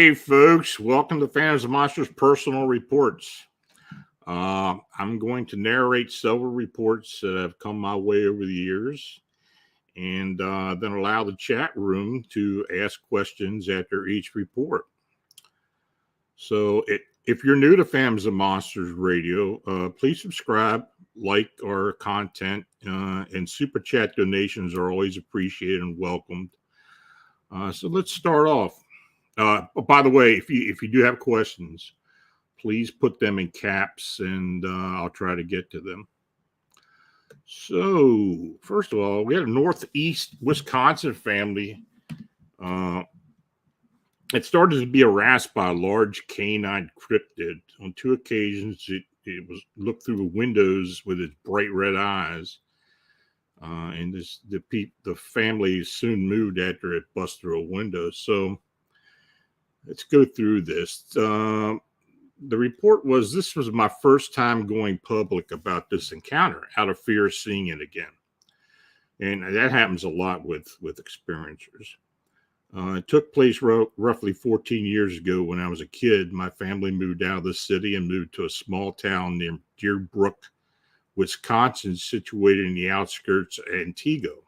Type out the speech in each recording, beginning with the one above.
Hey, folks, welcome to Fans of Monsters Personal Reports. I'm going to narrate several reports that have come my way over the years and then allow the chat room to ask questions after each report. So if you're new to Fans of Monsters Radio, please subscribe, like our content, and super chat donations are always appreciated and welcomed. So let's start off. By the way, if you do have questions, please put them in caps and I'll try to get to them. So, first of all, we had a Northeast Wisconsin family. It started to be harassed by a large canine cryptid. On two occasions, it was looked through the windows with its bright red eyes. And the family soon moved after it bust through a window. So, let's go through this. The report was this was my first time going public about this encounter out of fear of seeing it again. And that happens a lot with experiencers. It took place roughly 14 years ago when I was a kid. My family moved out of the city and moved to a small town near Deerbrook, Wisconsin, situated in the outskirts of Antigo.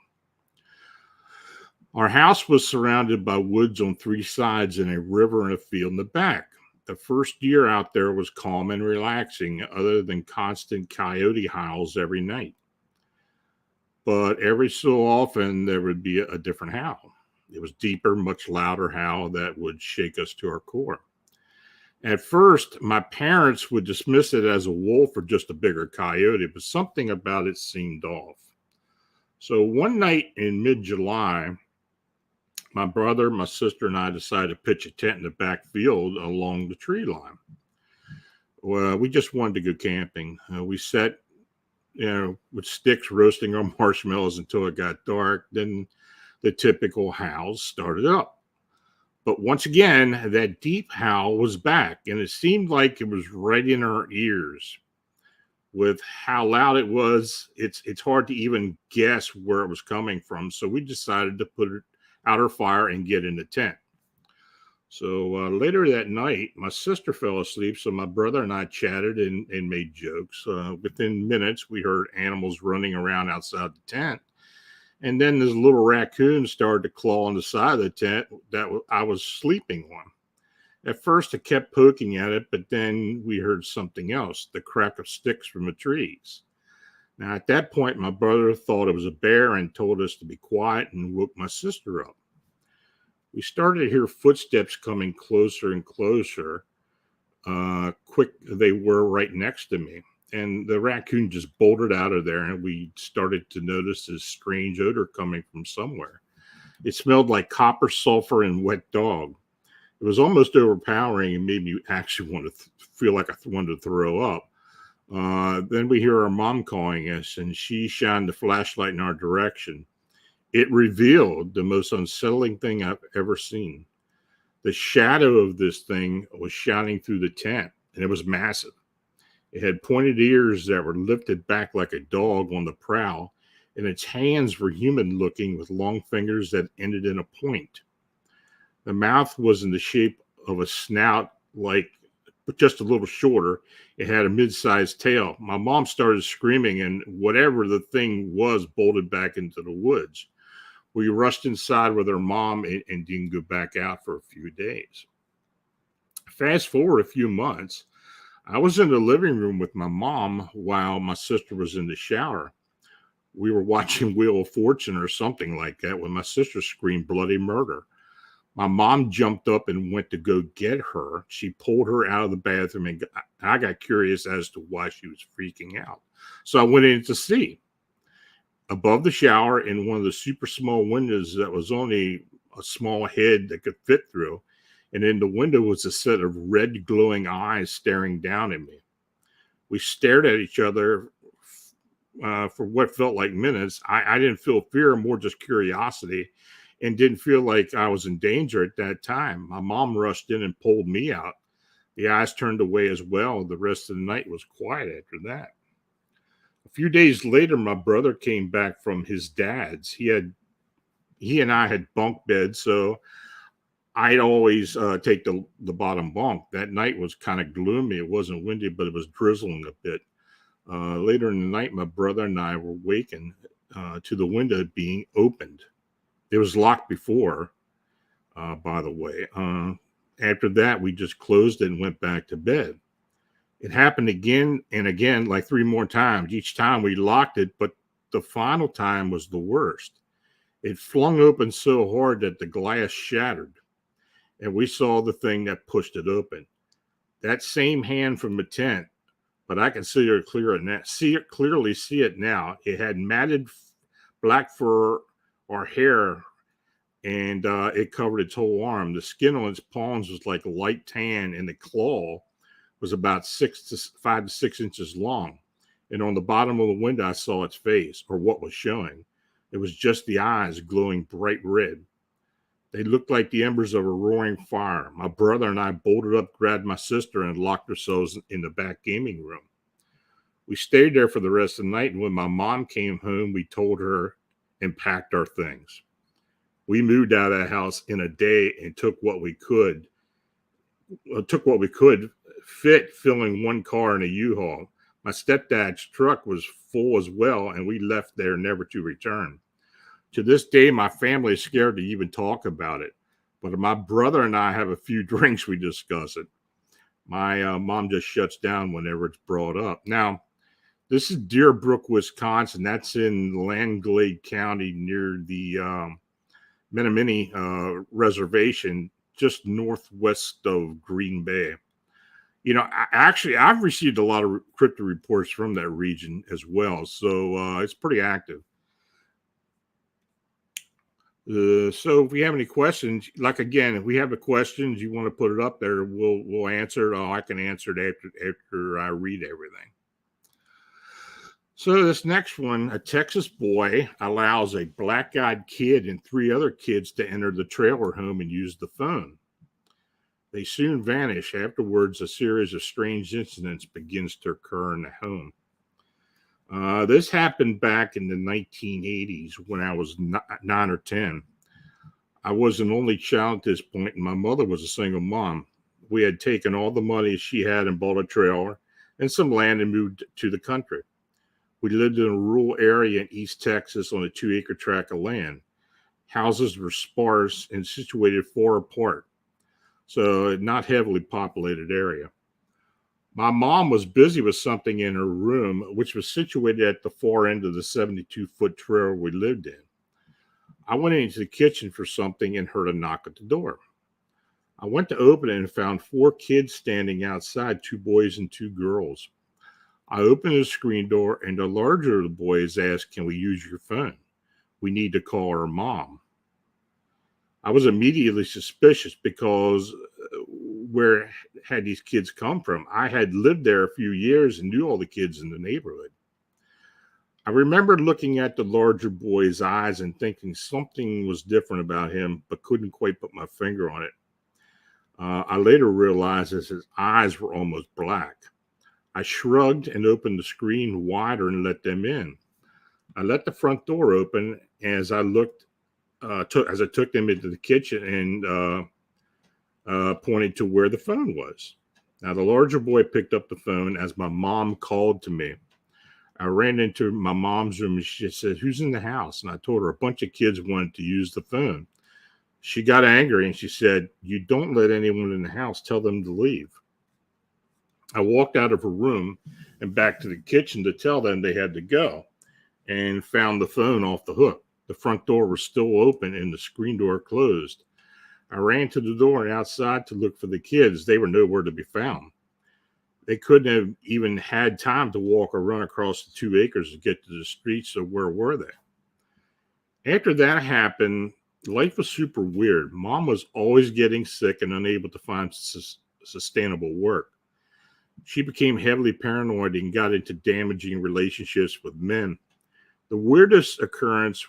Our house was surrounded by woods on three sides and a river and a field in the back. The first year out there was calm and relaxing, other than constant coyote howls every night. But every so often, there would be a different howl. It was deeper, much louder howl that would shake us to our core. At first, my parents would dismiss it as a wolf or just a bigger coyote, but something about it seemed off. So one night in mid-July, my brother, my sister, and I decided to pitch a tent in the back field along the tree line. Well, we just wanted to go camping. We sat, with sticks roasting our marshmallows until it got dark. Then the typical howls started up. But once again, that deep howl was back, and it seemed like it was right in our ears. With how loud it was, it's hard to even guess where it was coming from. So we decided to put it out our fire and get in the tent. So later that night, my sister fell asleep, so my brother and I chatted and made jokes. Within minutes, we heard animals running around outside the tent. And then this little raccoon started to claw on the side of the tent that I was sleeping on. At first, I kept poking at it, but then we heard something else, the crack of sticks from the trees. Now, at that point, my brother thought it was a bear and told us to be quiet and woke my sister up. We started to hear footsteps coming closer and closer. Quick, they were right next to me. And the raccoon just bolted out of there, and we started to notice this strange odor coming from somewhere. It smelled like copper, sulfur, and wet dog. It was almost overpowering and made me actually want to feel like I wanted to throw up. Then we hear our mom calling us, and she shined the flashlight in our direction. It revealed the most unsettling thing I've ever seen. The shadow of this thing was shining through the tent, and it was massive. It had pointed ears that were lifted back like a dog on the prowl, and its hands were human-looking with long fingers that ended in a point. The mouth was in the shape of a snout, but just a little shorter. It had a mid-sized tail. My mom started screaming, and whatever the thing was bolted back into the woods. We rushed inside with our mom and didn't go back out for a few days. Fast forward a few months, I was in the living room with my mom while my sister was in the shower. We were watching Wheel of Fortune or something like that when my sister screamed bloody murder. My mom jumped up and went to go get her. She pulled her out of the bathroom, and I got curious as to why she was freaking out. So I went in to see. Above the shower, in one of the super small windows that was only a small head that could fit through, and in the window was a set of red glowing eyes staring down at me. We stared at each other for what felt like minutes. I didn't feel fear, more just curiosity, and didn't feel like I was in danger at that time. My mom rushed in and pulled me out. The eyes turned away as well. The rest of the night was quiet after that. A few days later, my brother came back from his dad's. He and I had bunk beds, so I'd always take the bottom bunk. That night was kind of gloomy. It wasn't windy, but it was drizzling a bit. Later in the night, my brother and I were wakened to the window being opened. It was locked before, by the way. After that, we just closed it and went back to bed. It happened again and again, like 3 more times. Each time we locked it, but the final time was the worst. It flung open so hard that the glass shattered, and we saw the thing that pushed it open. That same hand from the tent, but I can see it clearly see it now. It had matted black fur or hair, and it covered its whole arm. The skin on its palms was like a light tan, and the claw was about 5 to 6 inches long. And on the bottom of the window, I saw its face, or what was showing. It was just the eyes glowing bright red. They looked like the embers of a roaring fire. My brother and I bolted up, grabbed my sister, and locked ourselves in the back gaming room. We stayed there for the rest of the night, and when my mom came home, we told her and packed our things. We moved out of that house in a day and took what we could fit, filling one car in a U-Haul. My stepdad's truck was full as well, and we left there never to return. To this day, my family is scared to even talk about it. But my brother and I have a few drinks, we discuss it. My mom just shuts down whenever it's brought up. Now, this is Deerbrook, Wisconsin. That's in Langlade County near the Menominee Reservation, just northwest of Green Bay. You know, I've received a lot of cryptid reports from that region as well, so it's pretty active. So if we have any questions, like again, if we have a questions, you want to put it up there, we'll answer it. Or I can answer it after I read everything. So this next one, a Texas boy allows a black-eyed kid and 3 other kids to enter the trailer home and use the phone. They soon vanish. Afterwards, a series of strange incidents begins to occur in the home. This happened back in the 1980s when I was 9 or 10. I was an only child at this point, and my mother was a single mom. We had taken all the money she had and bought a trailer and some land and moved to the country. We lived in a rural area in East Texas on a 2-acre tract of land. Houses were sparse and situated far apart, so not heavily populated area. My mom was busy with something in her room, which was situated at the far end of the 72-foot trailer we lived in. I went into the kitchen for something and heard a knock at the door. I went to open it and found 4 kids standing outside, 2 boys and 2 girls. I opened the screen door, and the larger of the boys asked, "Can we use your phone? We need to call our mom." I was immediately suspicious because where had these kids come from? I had lived there a few years and knew all the kids in the neighborhood. I remember looking at the larger boy's eyes and thinking something was different about him, but couldn't quite put my finger on it. I later realized that his eyes were almost black. I shrugged and opened the screen wider and let them in. I let the front door open as I took them into the kitchen and pointed to where the phone was. Now, the larger boy picked up the phone as my mom called to me. I ran into my mom's room and she said, "Who's in the house?" And I told her a bunch of kids wanted to use the phone. She got angry and she said, "You don't let anyone in the house. Tell them to leave." I walked out of her room and back to the kitchen to tell them they had to go, and found the phone off the hook. The front door was still open and the screen door closed. I ran to the door and outside to look for the kids. They were nowhere to be found. They couldn't have even had time to walk or run across the 2 acres to get to the street, so where were they? After that happened, life was super weird. Mom was always getting sick and unable to find sustainable work. She became heavily paranoid and got into damaging relationships with men. The weirdest occurrences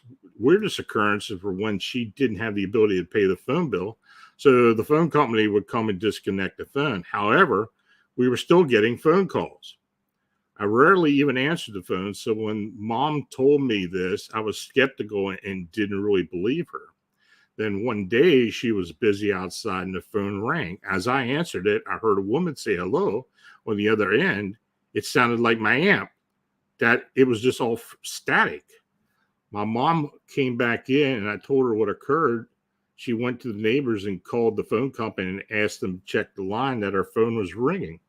were when she didn't have the ability to pay the phone bill, so the phone company would come and disconnect the phone. However, we were still getting phone calls. I rarely even answered the phone, so when Mom told me this, I was skeptical and didn't really believe her. Then one day she was busy outside and the phone rang. As I answered it, I heard a woman say hello on the other end. It sounded like my aunt. That it was just all static. My mom came back in and I told her what occurred. She went to the neighbors and called the phone company and asked them to check the line that our phone was ringing.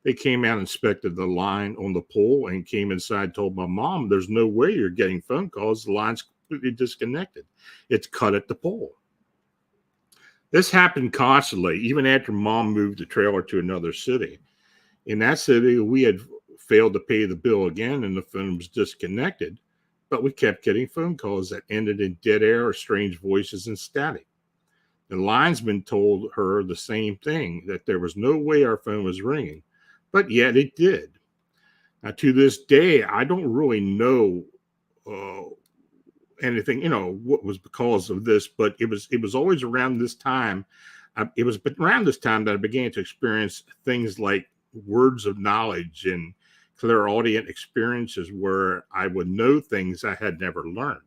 They came out, inspected the line on the pole, and came inside, told my mom, there's no way you're getting phone calls. The line's completely disconnected. It's cut at the pole. This happened constantly, even after mom moved the trailer to another city. In that city, we had failed to pay the bill again, and the phone was disconnected. But we kept getting phone calls that ended in dead air or strange voices and static. The linesman told her the same thing, that there was no way our phone was ringing, but yet it did. Now, to this day, I don't really know anything, what was because of this, but it was always around this time. It was around this time that I began to experience things like words of knowledge and clairaudient experiences where I would know things I had never learned.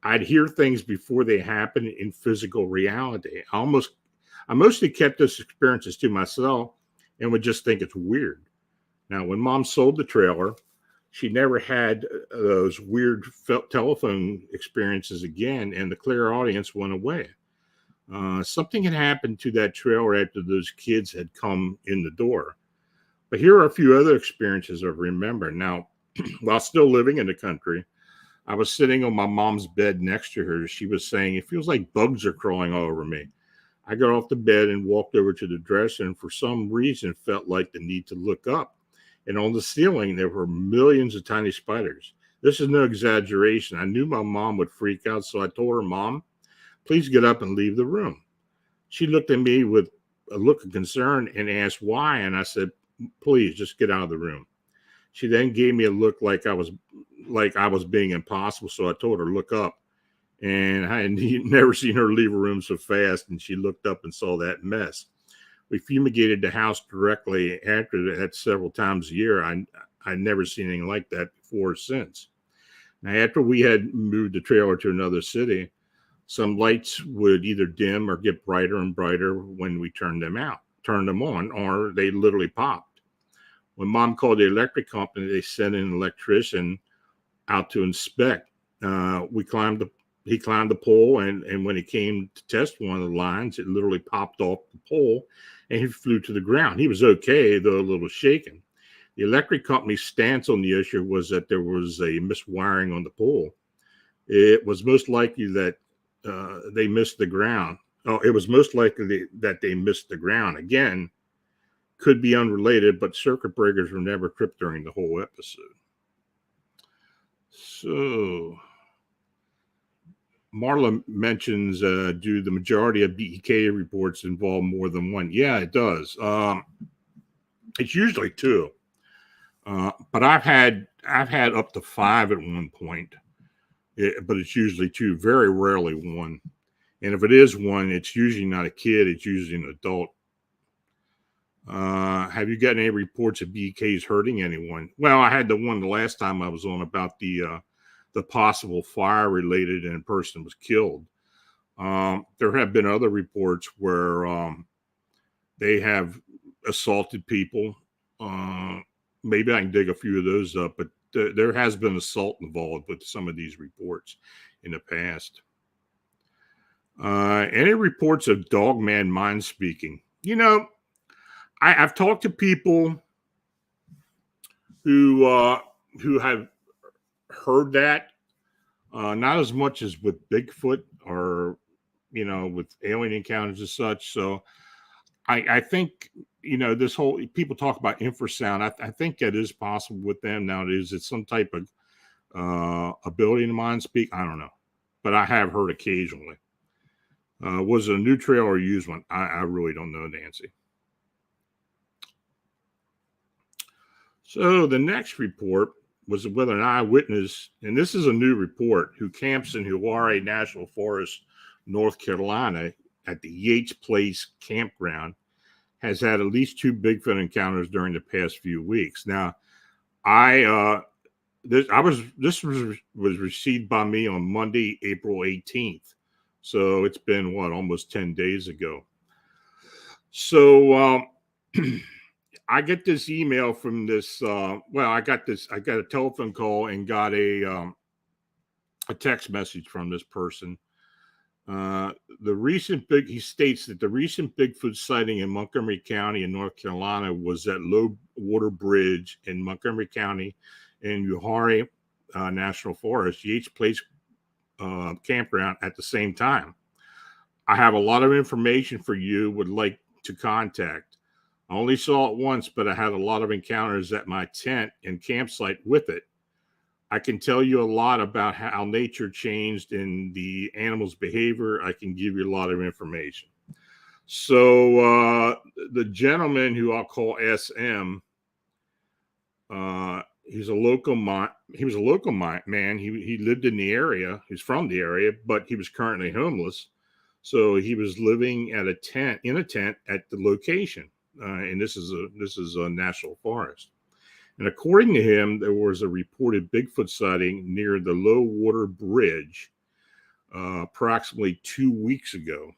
I'd hear things before they happened in physical reality. I mostly kept those experiences to myself and would just think it's weird. Now, when mom sold the trailer, she never had those weird telephone experiences again, and the clairaudience went away. Something had happened to that trailer after those kids had come in the door. But here are a few other experiences I remember. Now, while still living in the country, I was sitting on my mom's bed next to her. She was saying, it feels like bugs are crawling all over me. I got off the bed and walked over to the dresser, and for some reason felt like the need to look up. And on the ceiling, there were millions of tiny spiders. This is no exaggeration. I knew my mom would freak out, so I told her, Mom, please get up and leave the room. She looked at me with a look of concern and asked why, and I said, please just get out of the room. She then gave me a look like I was being impossible, so I told her, look up. And I had never seen her leave a room so fast, and she looked up and saw that mess. We fumigated the house directly after that several times a year. I'd never seen anything like that before or since. Now, after we had moved the trailer to another city, some lights would either dim or get brighter and brighter when we turned them on, or they literally popped. When mom called the electric company, they sent an electrician out to inspect. He climbed the pole, and when he came to test one of the lines, it literally popped off the pole and he flew to the ground. He was okay, though a little shaken. The electric company's stance on the issue was that there was a miswiring on the pole. It was most likely that they missed the ground. Oh, it was most likely that they missed the ground. Again, could be unrelated, but circuit breakers were never tripped during the whole episode. So, Marla mentions, do the majority of BEK reports involve more than one? Yeah, it does. It's usually two. But I've had up to 5 at one point. But it's usually 2, very rarely 1. And if it is 1, it's usually not a kid, it's usually an adult. Have you gotten any reports of BEKs hurting anyone? Well, I had the one the last time I was on about the possible fire related and a person was killed. There have been other reports where they have assaulted people. Maybe I can dig a few of those up, but there has been assault involved with some of these reports in the past. Any reports of Dog Man mind speaking? I've talked to people who have heard that, not as much as with Bigfoot or with alien encounters and such. So I think this whole, people talk about infrasound. I think that is possible with them nowadays. It's some type of ability to mind speak. I don't know, but I have heard occasionally. Was it a new trail or a used one? I really don't know, Nancy. So the next report was with an eyewitness, and this is a new report, who camps in Huari National Forest, North Carolina, at the Yates Place campground, has had at least 2 Bigfoot encounters during the past few weeks. Now, this was received by me on Monday, April 18th. So it's been almost 10 days ago. So I get this email from this. I got a telephone call and got a text message from this person. He states that the recent Bigfoot sighting in Montgomery County in North Carolina was at Low Water Bridge in Montgomery County in Uwharrie National Forest, Yates Place campground at the same time. I have a lot of information for you would like to contact. I only saw it once, but I had a lot of encounters at my tent and campsite with it. I can tell you a lot about how nature changed in the animal's behavior. I can give you a lot of information. So the gentleman who I'll call SM, he's a local man. He was a local man. He lived in the area. He's from the area, but he was currently homeless. So he was living in a tent at the location, and this is a national forest. And according to him, there was a reported Bigfoot sighting near the Low Water Bridge approximately 2 weeks ago,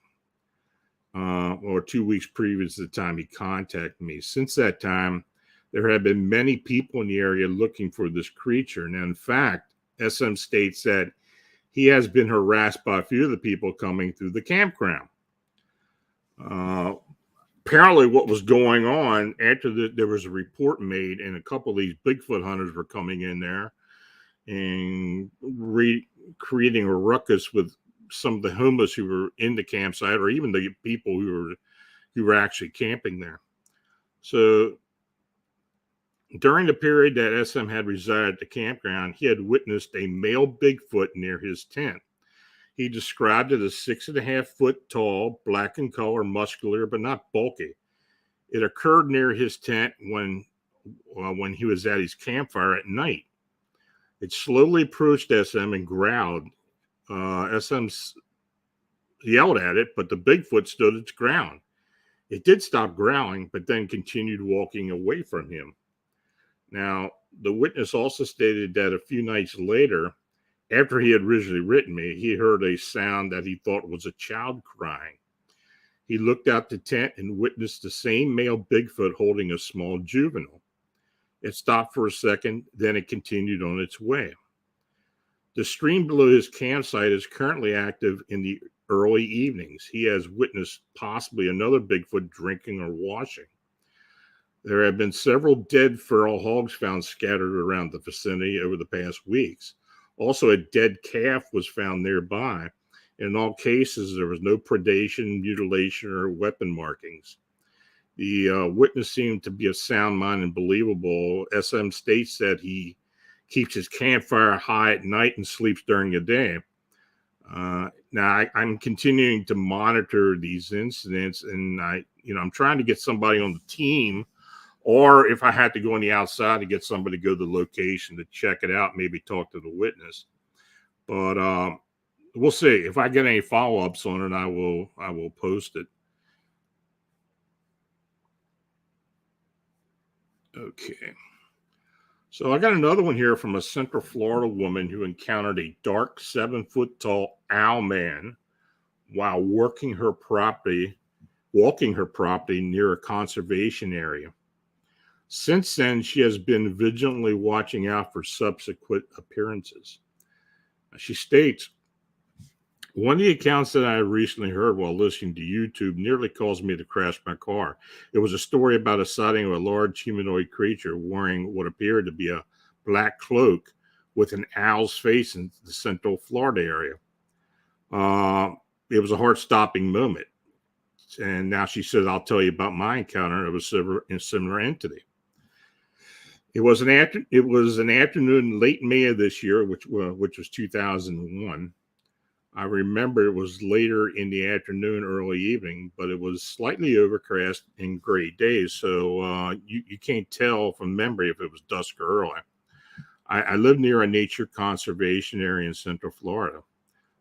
or 2 weeks previous to the time he contacted me. Since that time, there have been many people in the area looking for this creature. Now, in fact, SM states that he has been harassed by a few of the people coming through the campground. Apparently what was going on after there was a report made, and a couple of these Bigfoot hunters were coming in there and creating a ruckus with some of the homeless who were in the campsite, or even the people who were actually camping there. So during the period that SM had resided at the campground, he had witnessed a male Bigfoot near his tent. He described it as 6.5 foot tall, black in color, muscular, but not bulky. It occurred near his tent when he was at his campfire at night. It slowly approached SM and growled. SM yelled at it, but the Bigfoot stood its ground. It did stop growling, but then continued walking away from him. Now, the witness also stated that a few nights later, after he had originally written me, he heard a sound that he thought was a child crying. He looked out the tent and witnessed the same male Bigfoot holding a small juvenile. It stopped for a second, then it continued on its way. The stream below his campsite is currently active in the early evenings. He has witnessed possibly another Bigfoot drinking or washing. There have been several dead feral hogs found scattered around the vicinity over the past weeks. Also, a dead calf was found nearby. In all cases, there was no predation, mutilation, or weapon markings. The witness seemed to be of sound mind and believable. SM states that he keeps his campfire high at night and sleeps during the day. Now, I'm continuing to monitor these incidents, and I'm trying to get somebody on the team, or if I had to go on the outside to get somebody to go to the location to check it out, maybe talk to the witness. But we'll see. If I get any follow-ups on it, I will post it. Okay. So I got another one here from a Central Florida woman who encountered a dark 7-foot-tall owl man while walking her property near a conservation area. Since then, she has been vigilantly watching out for subsequent appearances. She states, one of the accounts that I recently heard while listening to YouTube nearly caused me to crash my car. It was a story about a sighting of a large humanoid creature wearing what appeared to be a black cloak with an owl's face in the Central Florida area. It was a heart-stopping moment. And now she said, I'll tell you about my encounter of a similar entity. It was an afternoon late May of this year, which was 2001. I remember it was later in the afternoon, early evening, but it was slightly overcast and gray days, so you can't tell from memory if it was dusk or early. I live near a nature conservation area in Central Florida.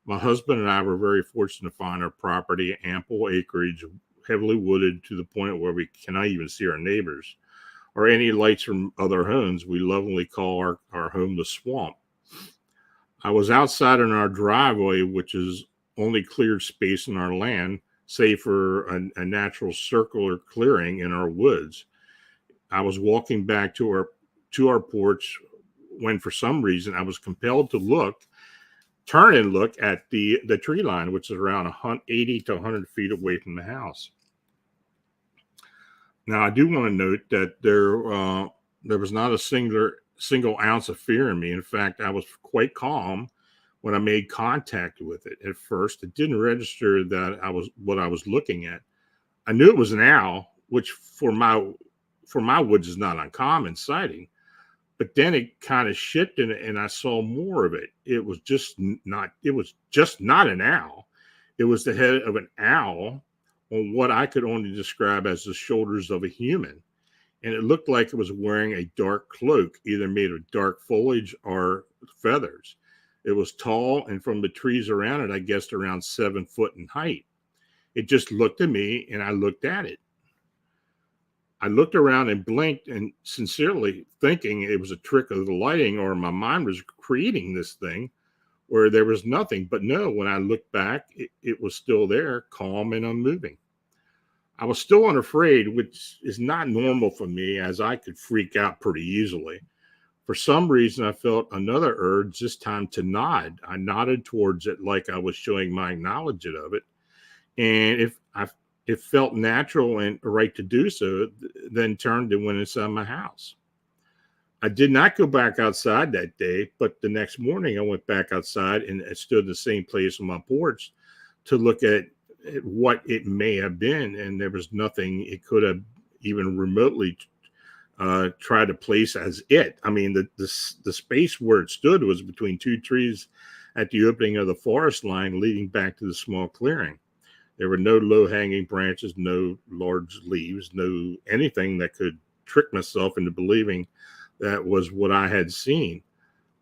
My husband and I were very fortunate to find our property, ample acreage, heavily wooded to the point where we cannot even see our neighbors or any lights from other homes. We lovingly call our home the swamp. I was outside in our driveway, which is only cleared space in our land, save for a natural circular clearing in our woods. I was walking back to our porch when, for some reason, I was compelled to turn and look at the tree line, which is around 80 to 100 feet away from the house. Now, I do want to note that there was not a single ounce of fear in me. In fact, I was quite calm when I made contact with it. At first, it didn't register that what I was looking at. I knew it was an owl, which for my woods is not uncommon sighting. But then it kind of shifted, and I saw more of it. It was just not an owl. It was the head of an owl on what I could only describe as the shoulders of a human. And it looked like it was wearing a dark cloak, either made of dark foliage or feathers. It was tall, and from the trees around it, I guessed around 7 foot in height. It just looked at me, and I looked at it. I looked around and blinked, and sincerely thinking it was a trick of the lighting, or my mind was creating this thing where there was nothing. But no, when I looked back, it was still there, calm and unmoving. I was still unafraid, which is not normal for me, as I could freak out pretty easily. For some reason, I felt another urge, this time to nod. I nodded towards it like I was showing my acknowledgement of it. And it felt natural and right to do so, then turned and went inside my house. I did not go back outside that day, but the next morning I went back outside and I stood in the same place on my porch to look at what it may have been, and there was nothing it could have even remotely tried to place as it. I mean, the space where it stood was between two trees at the opening of the forest line leading back to the small clearing. There were no low-hanging branches, no large leaves, no anything that could trick myself into believing that was what I had seen.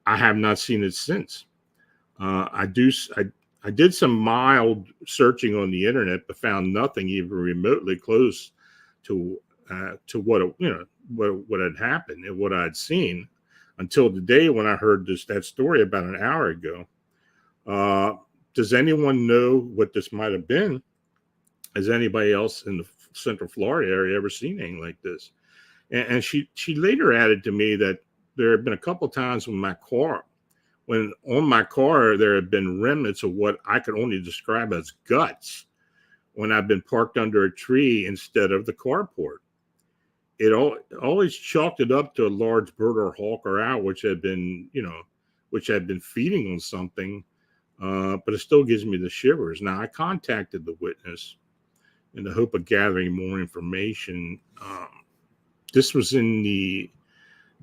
I have not seen it since. I did some mild searching on the internet, but found nothing even remotely close to what what had happened and what I'd seen until the day when I heard that story about an hour ago. Does anyone know what this might have been? Has anybody else in the Central Florida area ever seen anything like this? And she later added to me that there had been a couple of times when on my car there had been remnants of what I could only describe as guts when I've been parked under a tree instead of the carport. It always chalked it up to a large bird or hawk or owl, which had been feeding on something. But it still gives me the shivers. Now, I contacted the witness in the hope of gathering more information. This was in the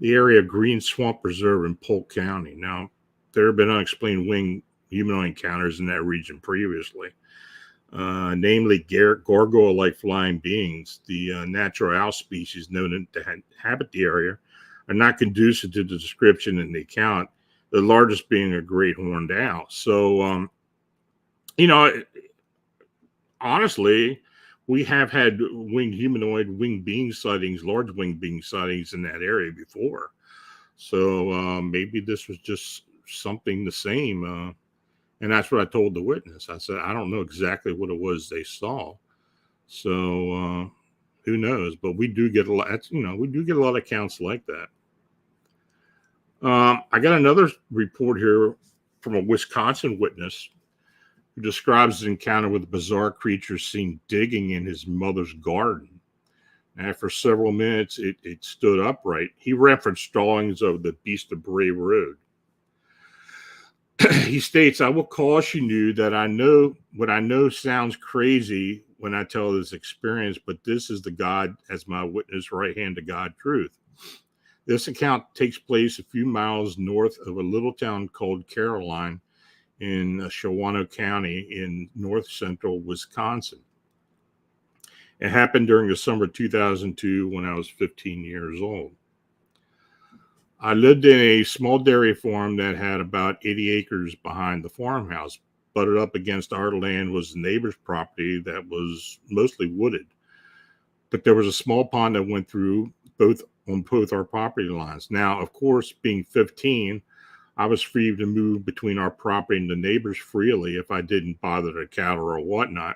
area of Green Swamp Reserve in Polk County. Now, there have been unexplained winged humanoid encounters in that region previously, namely gargoyle-like flying beings. The natural owl species known to inhabit the area are not conducive to the description in the account, the largest being a great horned owl. So, honestly, we have had winged being sightings, large winged being sightings in that area before. So maybe this was just something the same. And that's what I told the witness. I said, I don't know exactly what it was they saw. So who knows? But we do get a lot, we do get a lot of accounts like that. I got another report here from a Wisconsin witness who describes his encounter with a bizarre creature seen digging in his mother's garden. After several minutes, it stood upright. He referenced drawings of the Beast of Bray Road. He states, I will caution you that I know what I know sounds crazy when I tell this experience, but this is the God as my witness, right hand to God truth. This account takes place a few miles north of a little town called Caroline in Shawano County in north central Wisconsin. It happened during the summer of 2002 when I was 15 years old. I lived in a small dairy farm that had about 80 acres behind the farmhouse. Butted up against our land was the neighbor's property that was mostly wooded. But there was a small pond that went through both our property lines. Now, of course, being 15, I was free to move between our property and the neighbors freely if I didn't bother the cattle or whatnot.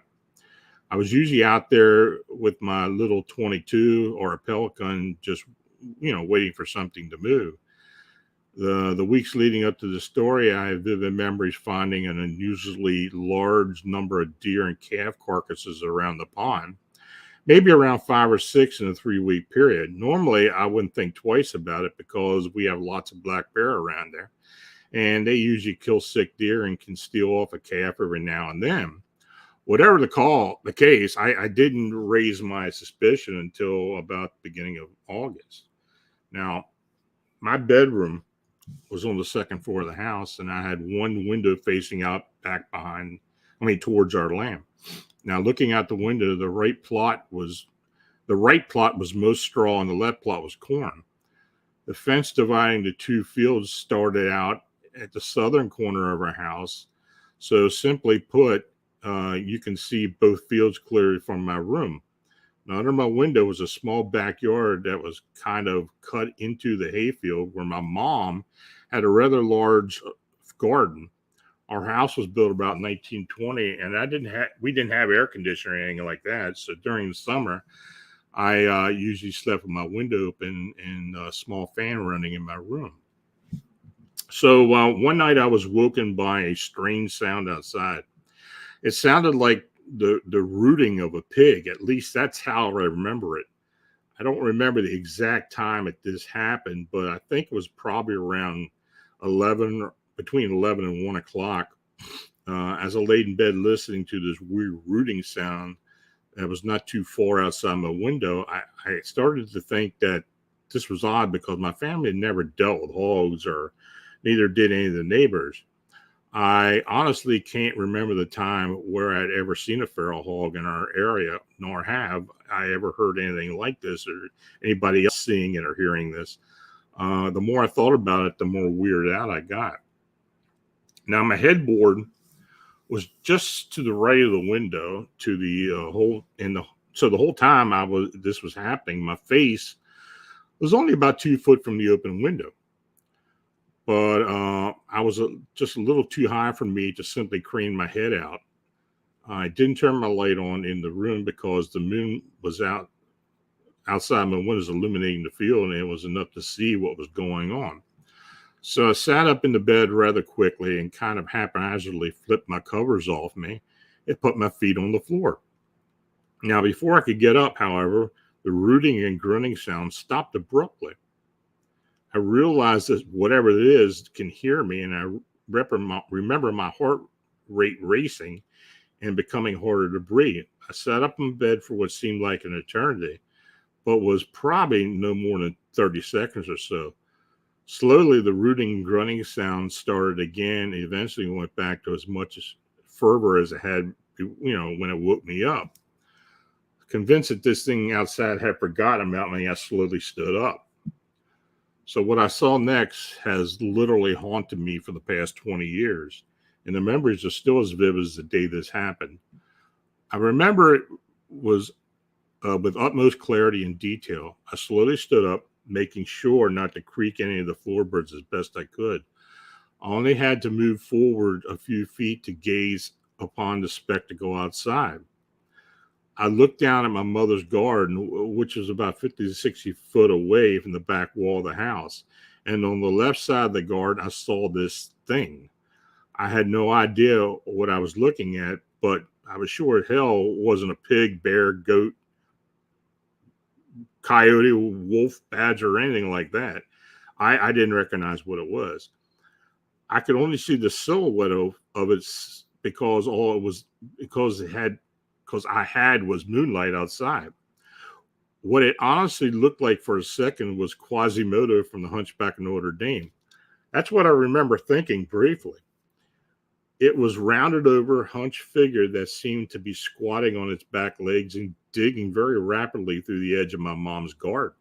I was usually out there with my little 22 or a pellet gun, just, waiting for something to move. The weeks leading up to the story, I have vivid memories finding an unusually large number of deer and calf carcasses around the pond, maybe around 5 or 6 in a 3-week period. Normally, I wouldn't think twice about it because we have lots of black bear around there, and they usually kill sick deer and can steal off a calf every now and then. Whatever the case, I didn't raise my suspicion until about the beginning of August. Now, my bedroom was on the second floor of the house, and I had one window facing out back towards our land. Now, looking out the window, the right plot was most straw, and the left plot was corn. The fence dividing the two fields started out at the southern corner of our house. So, simply put, you can see both fields clearly from my room. Now, under my window was a small backyard that was kind of cut into the hayfield where my mom had a rather large garden. Our house was built about 1920, and we didn't have air conditioning or anything like that. So during the summer, I usually slept with my window open and a small fan running in my room. So one night I was woken by a strange sound outside. It sounded like the rooting of a pig. At least that's how I remember it. I don't remember the exact time this happened, but I think it was probably around between 11 and 1 o'clock. As I laid in bed listening to this weird rooting sound that was not too far outside my window, I started to think that this was odd because my family had never dealt with hogs, or neither did any of the neighbors. I honestly can't remember the time where I'd ever seen a feral hog in our area, nor have I ever heard anything like this or anybody else seeing it or hearing this. The more I thought about it, the more weirded out I got. Now, my headboard was just to the right of the window, to the so the whole time this was happening, my face was only about 2 foot from the open window. But I was just a little too high for me to simply crane my head out. I didn't turn my light on in the room because the moon was outside my windows illuminating the field, and it was enough to see what was going on. So I sat up in the bed rather quickly and kind of haphazardly flipped my covers off me and put my feet on the floor. Now, before I could get up, however, the rooting and grunting sound stopped abruptly. I realized that whatever it is can hear me, and I remember my heart rate racing and becoming harder to breathe. I sat up in bed for what seemed like an eternity, but was probably no more than 30 seconds or so. Slowly, the rooting and grunting sound started again, and eventually went back to as much fervor as it had, when it woke me up. Convinced that this thing outside had forgotten about me, I slowly stood up. So what I saw next has literally haunted me for the past 20 years, and the memories are still as vivid as the day this happened. I remember it was with utmost clarity and detail. I slowly stood up, making sure not to creak any of the floorboards as best I could. I only had to move forward a few feet to gaze upon the spectacle outside. I looked down at my mother's garden, which was about 50 to 60 foot away from the back wall of the house. And on the left side of the garden, I saw this thing. I had no idea what I was looking at, but I was sure as hell wasn't a pig, bear, goat, coyote, wolf, badger, or anything like that. I didn't recognize what it was. I could only see the silhouette of it because I had was moonlight outside. What it honestly looked like for a second was Quasimodo from the Hunchback of Notre Dame. That's what I remember thinking briefly. It was rounded over, hunched figure that seemed to be squatting on its back legs and digging very rapidly through the edge of my mom's garden.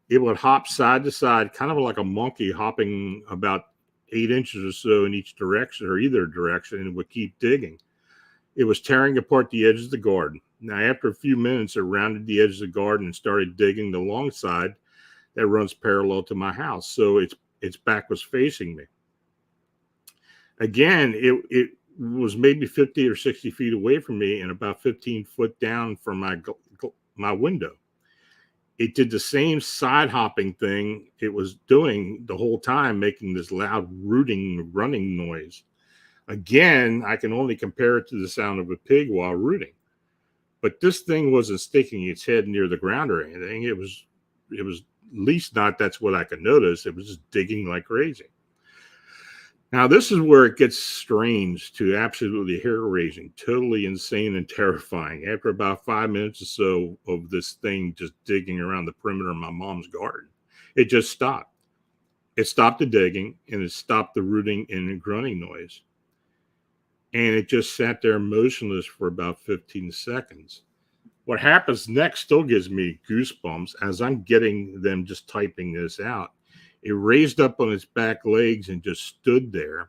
It would hop side to side, kind of like a monkey hopping about 8 inches or so in each direction or either direction, and would keep digging. It was tearing apart the edge of the garden. Now, after a few minutes, it rounded the edge of the garden and started digging the long side that runs parallel to my house. So its its back was facing me. Again, it was maybe 50 or 60 feet away from me and about 15 foot down from my window. It did the same side hopping thing it was doing the whole time, making this loud rooting, running noise. Again, I can only compare it to the sound of a pig while rooting. But this thing wasn't sticking its head near the ground or anything. It was at least not, that's what I could notice. It was just digging like crazy. Now, this is where it gets strange to absolutely hair-raising, totally insane and terrifying. After about 5 minutes or so of this thing just digging around the perimeter of my mom's garden, it just stopped. It stopped the digging, and it stopped the rooting and grunting noise. And it just sat there motionless for about 15 seconds. What happens next still gives me goosebumps as I'm getting them just typing this out. It raised up on its back legs and just stood there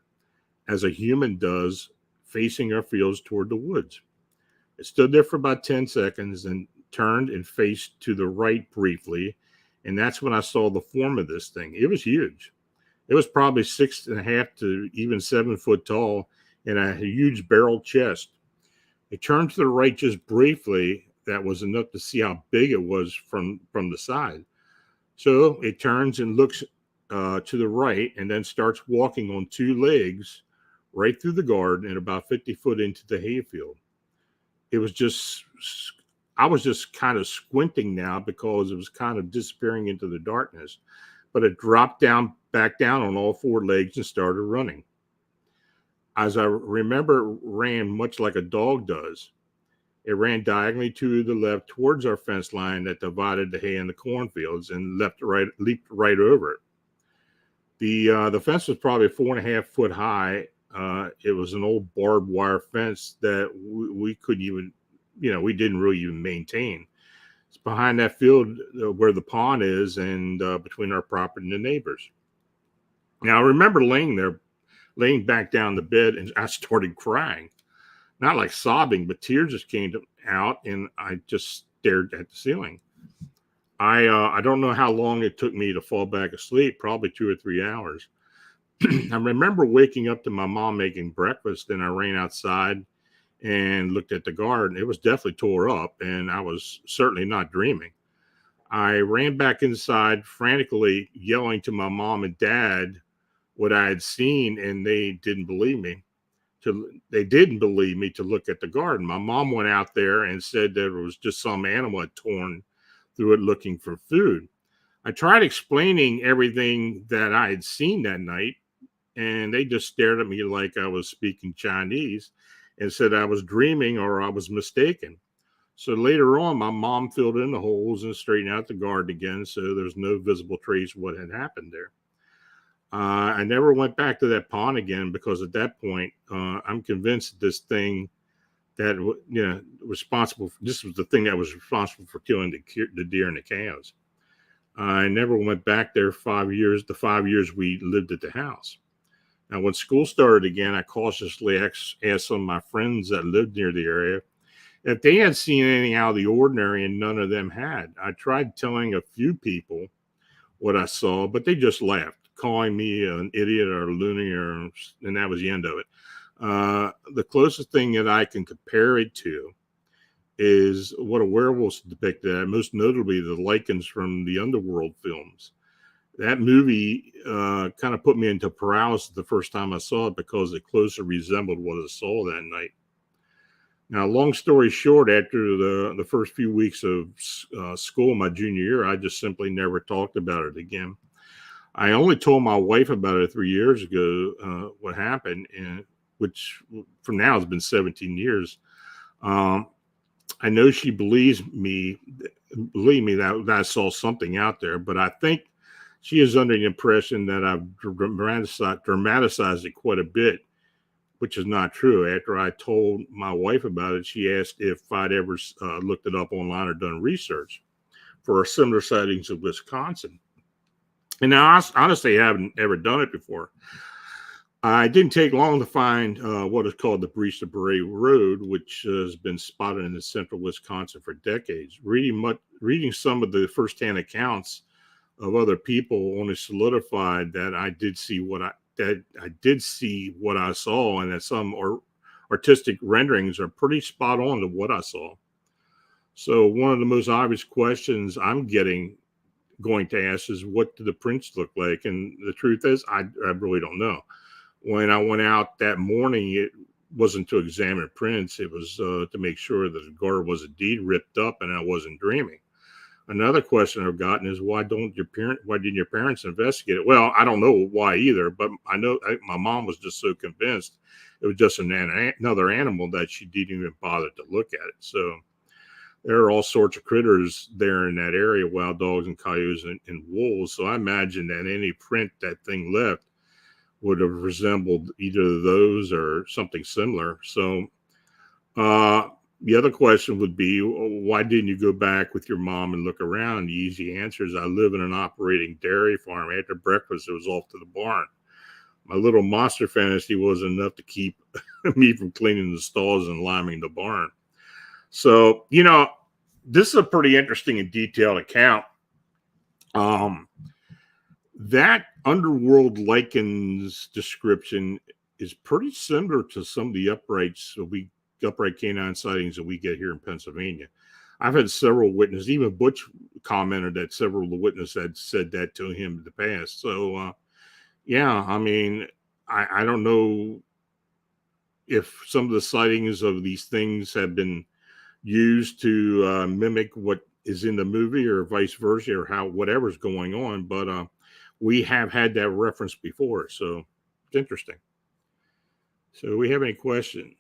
as a human does, facing our fields toward the woods. It stood there for about 10 seconds and turned and faced to the right briefly. And that's when I saw the form of this thing. It was huge. It was probably 6.5 to even 7 foot tall and a huge barrel chest. It turned to the right just briefly. That was enough to see how big it was from the side. So it turns and looks to the right and then starts walking on 2 legs right through the garden and about 50 foot into the hayfield. It was just, I was just kind of squinting now because it was kind of disappearing into the darkness, but it dropped back down on all 4 legs and started running. As I remember, it ran much like a dog does. It ran diagonally to the left towards our fence line that divided the hay and the cornfields and leaped right over it. The fence was probably 4.5 foot high. It was an old barbed wire fence that we couldn't even, we didn't really even maintain. It's behind that field where the pond is and between our property and the neighbors. Now, I remember laying back down the bed, and I started crying. Not like sobbing, but tears just came out, and I just stared at the ceiling. I don't know how long it took me to fall back asleep, probably 2 or 3 hours. I remember waking up to my mom making breakfast, and I ran outside and looked at the garden. It was definitely tore up, and I was certainly not dreaming. I ran back inside, frantically yelling to my mom and dad what I had seen, and they didn't believe me. They didn't believe me to look at the garden. My mom went out there and said that it was just some animal had torn through it looking for food. I tried explaining everything that I had seen that night, and they just stared at me like I was speaking Chinese and said I was dreaming or I was mistaken. So later on, my mom filled in the holes and straightened out the garden again, so there's no visible trace of what had happened there. I never went back to that pond again because at that point, I'm convinced that this thing that this was the thing that was responsible for killing the deer and the cows. I never went back there 5 years, the 5 years we lived at the house. Now, when school started again, I cautiously asked some of my friends that lived near the area if they had seen anything out of the ordinary, and none of them had. I tried telling a few people what I saw, but they just laughed, calling me an idiot or a loony, and that was the end of it. The closest thing that I can compare it to is what a werewolf's depicted at, most notably the lichens from the Underworld films. That movie kind of put me into paralysis the first time I saw it because it closely resembled what I saw that night. Now, long story short, after the first few weeks of school my junior year, I just simply never talked about it again. I only told my wife about it 3 years ago, what happened, which from now has been 17 years. I know she believes me that I saw something out there, but I think she is under the impression that I've dramatized it quite a bit, which is not true. After I told my wife about it, she asked if I'd ever looked it up online or done research for similar sightings of Wisconsin. And now, honestly, I haven't ever done it before. It didn't take long to find what is called the Breach de Bray Road, which has been spotted in central Wisconsin for decades. Reading some of the firsthand accounts of other people only solidified that I did see what I saw, and that some artistic renderings are pretty spot on to what I saw. So one of the most obvious questions I'm going to ask is, what do the prints look like? And the truth is, I really don't know. When I went out that morning, it wasn't to examine prints. It was to make sure that the guard was indeed ripped up and I wasn't dreaming. Another question I've gotten is, why didn't your parents investigate it? Well, I don't know why either, but I know my mom was just so convinced it was just another animal that she didn't even bother to look at it. So there are all sorts of critters there in that area, wild dogs and coyotes and wolves. So I imagine that any print that thing left would have resembled either of those or something similar. So the other question would be, why didn't you go back with your mom and look around? The easy answer is, I live in an operating dairy farm. After breakfast, it was off to the barn. My little monster fantasy wasn't enough to keep me from cleaning the stalls and liming the barn. So, this is a pretty interesting and detailed account. That underworld lichens description is pretty similar to some of the upright canine sightings that we get here in Pennsylvania. I've had several witnesses, even Butch commented that several of the witnesses had said that to him in the past. So, yeah, I mean, I don't know if some of the sightings of these things have been used to mimic what is in the movie or vice versa, or whatever's going on, but we have had that reference before, so it's interesting. So we have any questions?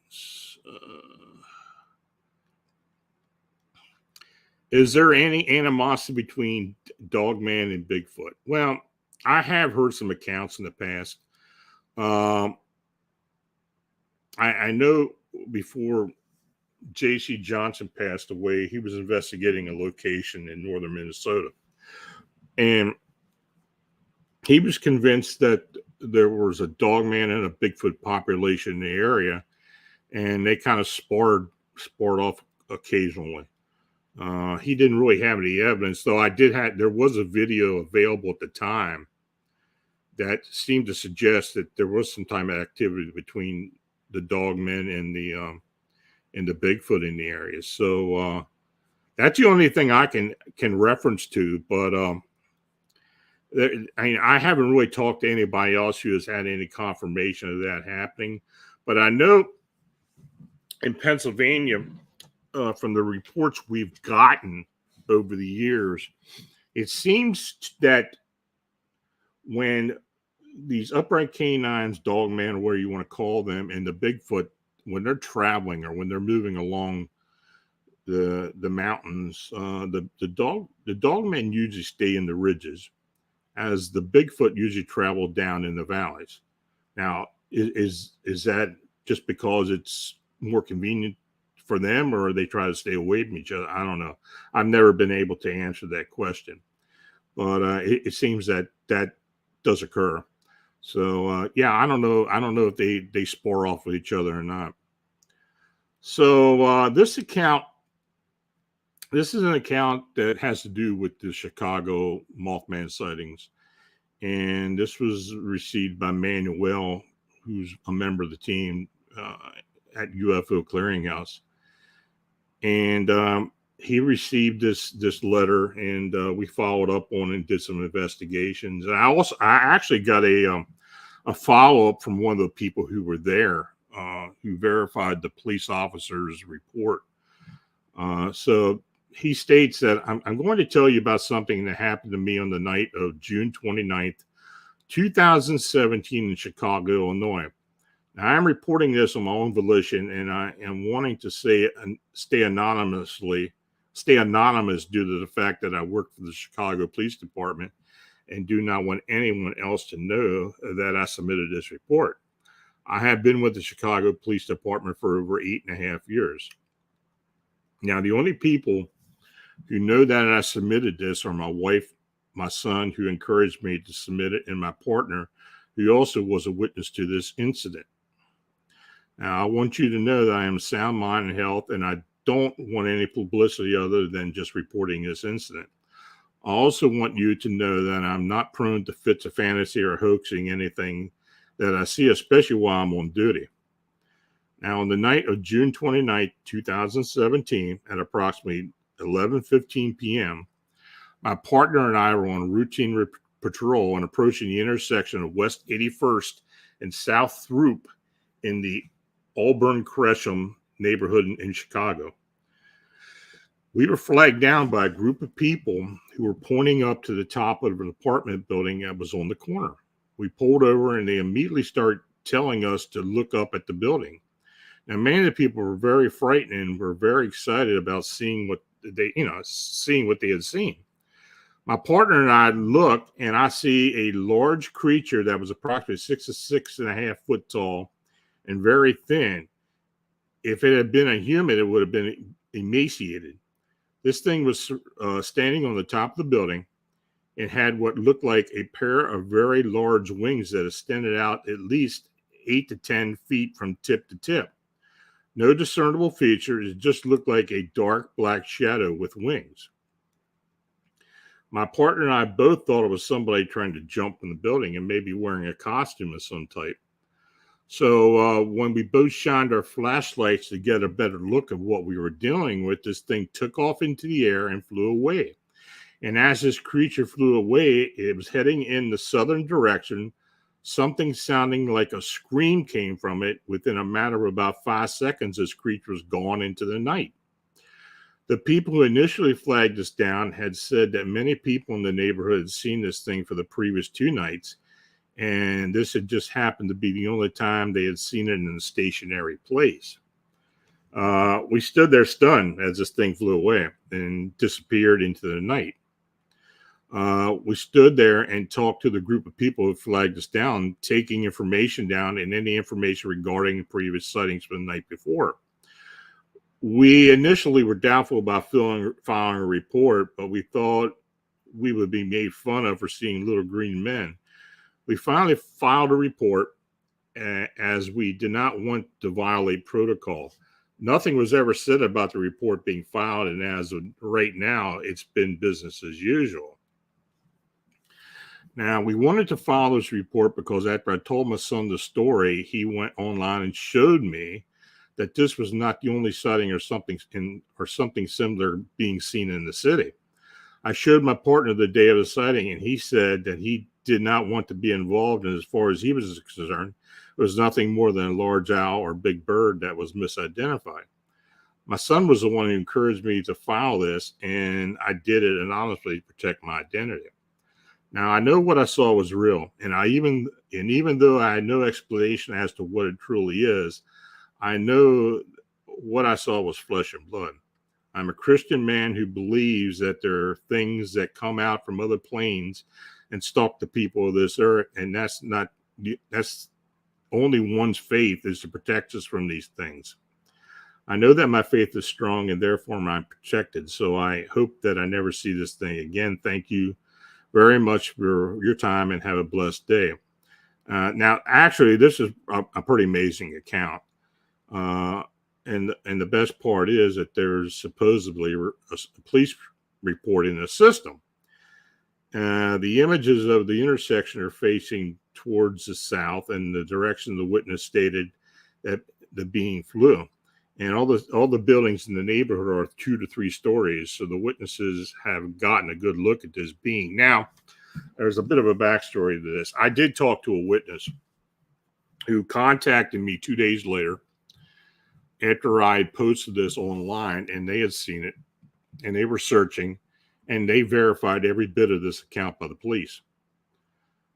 Is there any animosity between Dog Man and Bigfoot? Well, I have heard some accounts in the past. I know before J.C. Johnson passed away, he was investigating a location in northern Minnesota. And he was convinced that there was a dogman and a Bigfoot population in the area, and they kind of sparred off occasionally. He didn't really have any evidence, though there was a video available at the time that seemed to suggest that there was some type of activity between the dogmen and the Bigfoot in the area. So that's the only thing I can reference to. But I haven't really talked to anybody else who has had any confirmation of that happening. But I know in Pennsylvania, from the reports we've gotten over the years, it seems that when these upright canines, dogman, whatever you want to call them, and the Bigfoot, when they're traveling or when they're moving along the mountains, the dogmen usually stay in the ridges, as the Bigfoot usually travel down in the valleys. Now, is that just because it's more convenient for them, or they try to stay away from each other? I don't know. I've never been able to answer that question, but it seems that does occur. So yeah, I don't know. I don't know if they spar off with each other or not. So this is an account that has to do with the Chicago Mothman sightings, and this was received by Manuel, who's a member of the team at UFO Clearinghouse, and he received this letter, and we followed up on it and did some investigations. And I actually got a follow up from one of the people who were there, who verified the police officer's report. So he states that I'm going to tell you about something that happened to me on the night of June 29th, 2017 in Chicago, Illinois. Now, I'm reporting this on my own volition, and I am wanting to stay anonymous due to the fact that I work for the Chicago Police Department and do not want anyone else to know that I submitted this report. I have been with the Chicago Police Department for over 8.5 years. Now, the only people who know that I submitted this are my wife, my son, who encouraged me to submit it, and my partner, who also was a witness to this incident. Now, I want you to know that I am sound mind and health, and I don't want any publicity other than just reporting this incident. I also want you to know that I'm not prone to fits of fantasy or hoaxing anything that I see, especially while I'm on duty. Now, on the night of June 29th, 2017, at approximately 11:15 p.m., my partner and I were on routine patrol and approaching the intersection of West 81st and South Throop in the Auburn Gresham neighborhood in Chicago. We were flagged down by a group of people who were pointing up to the top of an apartment building that was on the corner. We pulled over and they immediately started telling us to look up at the building. Now, many of the people were very frightened and were very excited about seeing what they had seen. My partner and I look, and I see a large creature that was approximately 6 to 6.5 foot tall and very thin. If it had been a human, it would have been emaciated. This thing was standing on the top of the building and had what looked like a pair of very large wings that extended out at least 8 to 10 feet from tip to tip. No discernible features, it just looked like a dark black shadow with wings. My partner and I both thought it was somebody trying to jump from the building and maybe wearing a costume of some type. So when we both shined our flashlights to get a better look of what we were dealing with, this thing took off into the air and flew away. And as this creature flew away, it was heading in the southern direction. Something sounding like a scream came from it. Within a matter of about 5 seconds, this creature was gone into the night. The people who initially flagged us down had said that many people in the neighborhood had seen this thing for the previous 2 nights, and this had just happened to be the only time they had seen it in a stationary place. We stood there stunned as this thing flew away and disappeared into the night. We stood there and talked to the group of people who flagged us down, taking information down and any information regarding previous sightings from the night before. We initially were doubtful about filing a report, but we thought we would be made fun of for seeing little green men. We finally filed a report as we did not want to violate protocol. Nothing was ever said about the report being filed, and as of right now, it's been business as usual. Now, we wanted to file this report because after I told my son the story, he went online and showed me that this was not the only sighting or something similar being seen in the city. I showed my partner the day of the sighting, and he said that he did not want to be involved, and as far as he was concerned, it was nothing more than a large owl or big bird that was misidentified. My son was the one who encouraged me to file this, and I did it anonymously to protect my identity. Now, I know what I saw was real, and even though I had no explanation as to what it truly is, I know what I saw was flesh and blood. I'm a Christian man who believes that there are things that come out from other planes and stalk the people of this earth, and that's only one's faith is to protect us from these things. I know that my faith is strong and therefore I'm protected, so I hope that I never see this thing again. Thank you very much for your time and have a blessed day. Now, actually, this is a pretty amazing account. And the best part is that there's supposedly a police report in the system. The images of the intersection are facing towards the south, and the direction the witness stated that the being flew. And all the buildings in the neighborhood are 2 to 3 stories, so the witnesses have gotten a good look at this being. Now, there's a bit of a backstory to this. I did talk to a witness who contacted me 2 days later after I had posted this online, and they had seen it, and they were searching, and they verified every bit of this account by the police.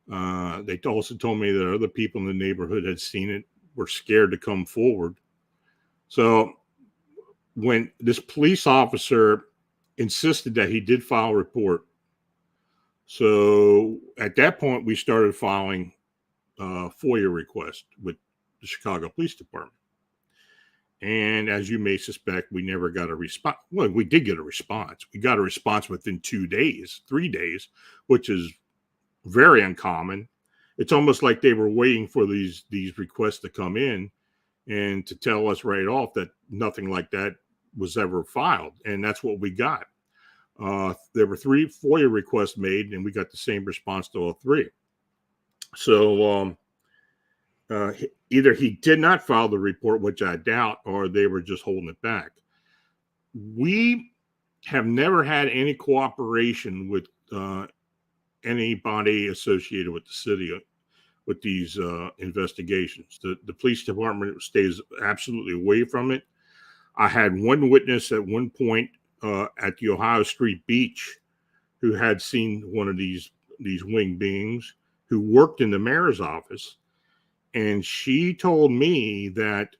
They also told me that other people in the neighborhood had seen it, were scared to come forward. So when this police officer insisted that he did file a report, so at that point, we started filing FOIA requests with the Chicago Police Department. And as you may suspect, we never got a response. Well, we did get a response. We got a response within 2 days, 3 days, which is very uncommon. It's almost like they were waiting for these requests to come in and to tell us right off that nothing like that was ever filed. And that's what we got. There were 3 FOIA requests made, and we got the same response to all 3. So either he did not file the report, which I doubt, or they were just holding it back. We have never had any cooperation with anybody associated with the city with these investigations. The police department stays absolutely away from it. I had one witness at one point at the Ohio Street Beach who had seen one of these winged beings, who worked in the mayor's office, and she told me that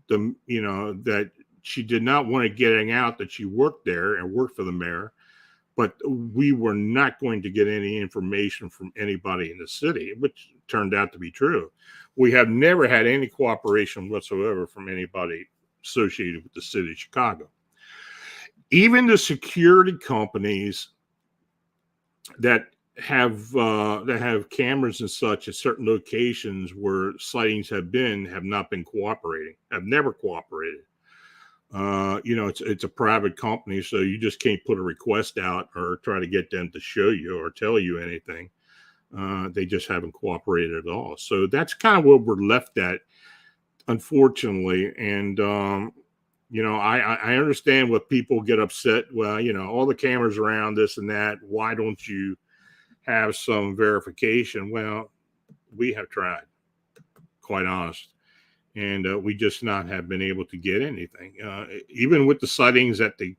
that she did not want to getting out that she worked there and worked for the mayor, but we were not going to get any information from anybody in the city, which turned out to be true. We have never had any cooperation whatsoever from anybody associated with the city of Chicago. Even the security companies that have cameras and such at certain locations where sightings have not been cooperating, have never cooperated. It's a private company, so you just can't put a request out or try to get them to show you or tell you anything. They just haven't cooperated at all. So that's kind of where we're left at, unfortunately. And I understand what people get upset. Well, all the cameras around this and that. Why don't you have some verification? Well, we have tried, quite honest. And we just not have been able to get anything. Even with the sightings at the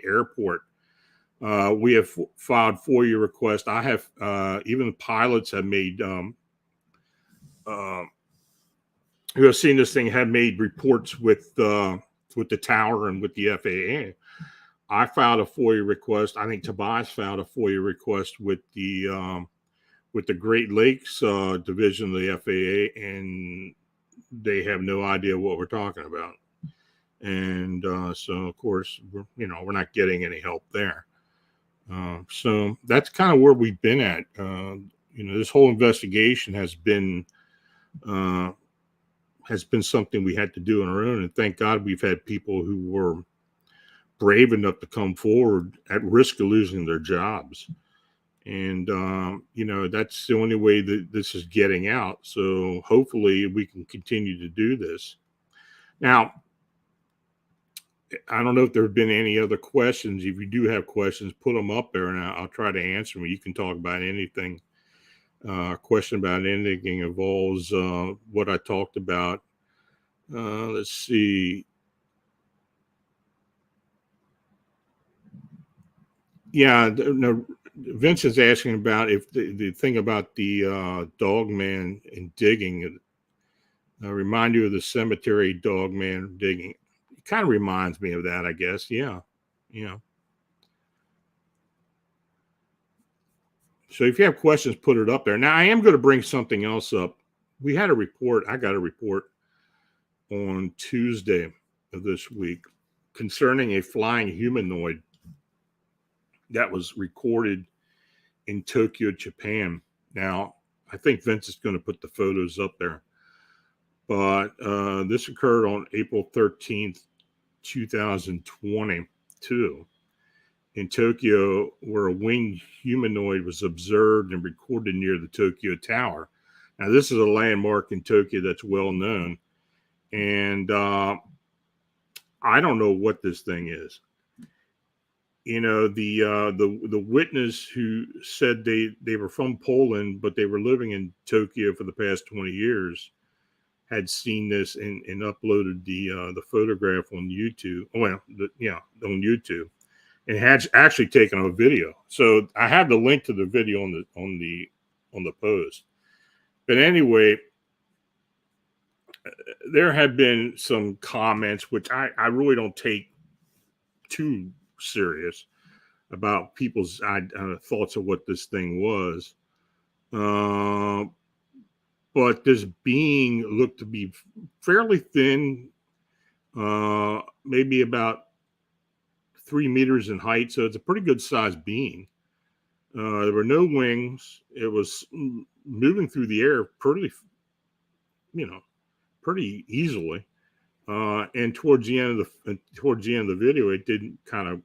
airport, we have filed FOIA requests. I have even the pilots have made who have seen this thing have made reports with the tower and with the FAA. I filed a FOIA request. I think Tobias filed a FOIA request with the Great Lakes division of the FAA, and they have no idea what we're talking about. And so, of course, we're not getting any help there. So that's kind of where we've been at. This whole investigation has been something we had to do on our own. And thank God we've had people who were brave enough to come forward at risk of losing their jobs. And, that's the only way that this is getting out. So hopefully we can continue to do this. Now, I don't know if there have been any other questions. If you do have questions, put them up there and I'll try to answer them. You can talk about anything. Question about anything involves what I talked about. Let's see. Yeah, no. Vincent's asking about if the thing about the Dog Man and digging remind you of the cemetery Dog Man digging. It kind of reminds me of that, I guess. Yeah. So if you have questions, put it up there. Now, I am going to bring something else up. I got a report on Tuesday of this week concerning a flying humanoid that was recorded in Tokyo, Japan. Now, I think Vince is going to put the photos up there. But this occurred on April 13th, 2022 in Tokyo, where a winged humanoid was observed and recorded near the Tokyo Tower. Now, this is a landmark in Tokyo that's well known. And I don't know what this thing is. The witness who said they were from Poland, but they were living in Tokyo for the past 20 years, had seen this and uploaded the photograph on YouTube. On YouTube, and had actually taken a video. So I have the link to the video on the post. But anyway, there have been some comments which I really don't take too serious about people's thoughts of what this thing was. But this being looked to be fairly thin, maybe about 3 meters in height. So it's a pretty good sized being. There were no wings. It was moving through the air pretty easily. And towards the end of the video, it didn't kind of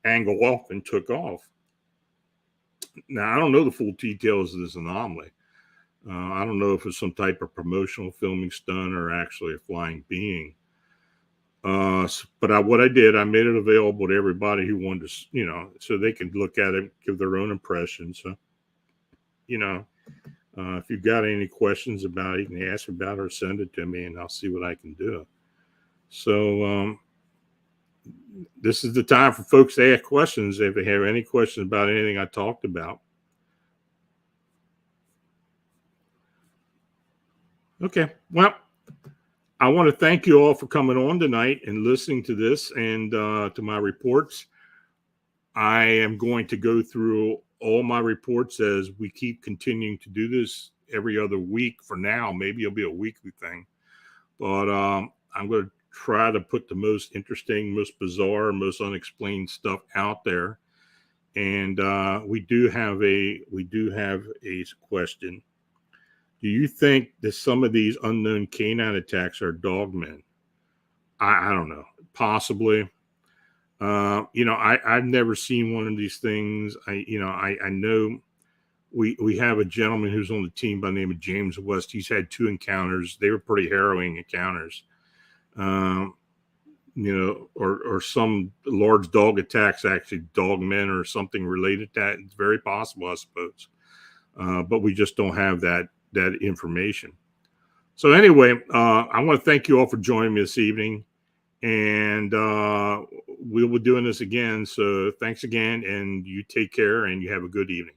angle up and took off. Now, I don't know the full details of this anomaly. I don't know if it's some type of promotional filming stunt or actually a flying being. But what I did, I made it available to everybody who wanted to, so they can look at it, give their own impressions. So, if you've got any questions about it, you can ask about it or send it to me, and I'll see what I can do. So, this is the time for folks to ask questions if they have any questions about anything I talked about. Okay, well, I want to thank you all for coming on tonight and listening to this and to my reports. I am going to go through all my reports as we keep continuing to do this every other week for now. Maybe it'll be a weekly thing. But I'm going to try to put the most interesting, most bizarre, most unexplained stuff out there. And we do have a question. Do you think that some of these unknown canine attacks are dogmen? I don't know. Possibly. I've never seen one of these things. I know we have a gentleman who's on the team by the name of James West. He's had 2 encounters. They were pretty harrowing encounters. Or some large dog attacks, actually dogmen or something related to that. It's very possible, I suppose. But we just don't have that information. So anyway, I want to thank you all for joining me this evening, and we will be doing this again. So thanks again, and you take care, and you have a good evening.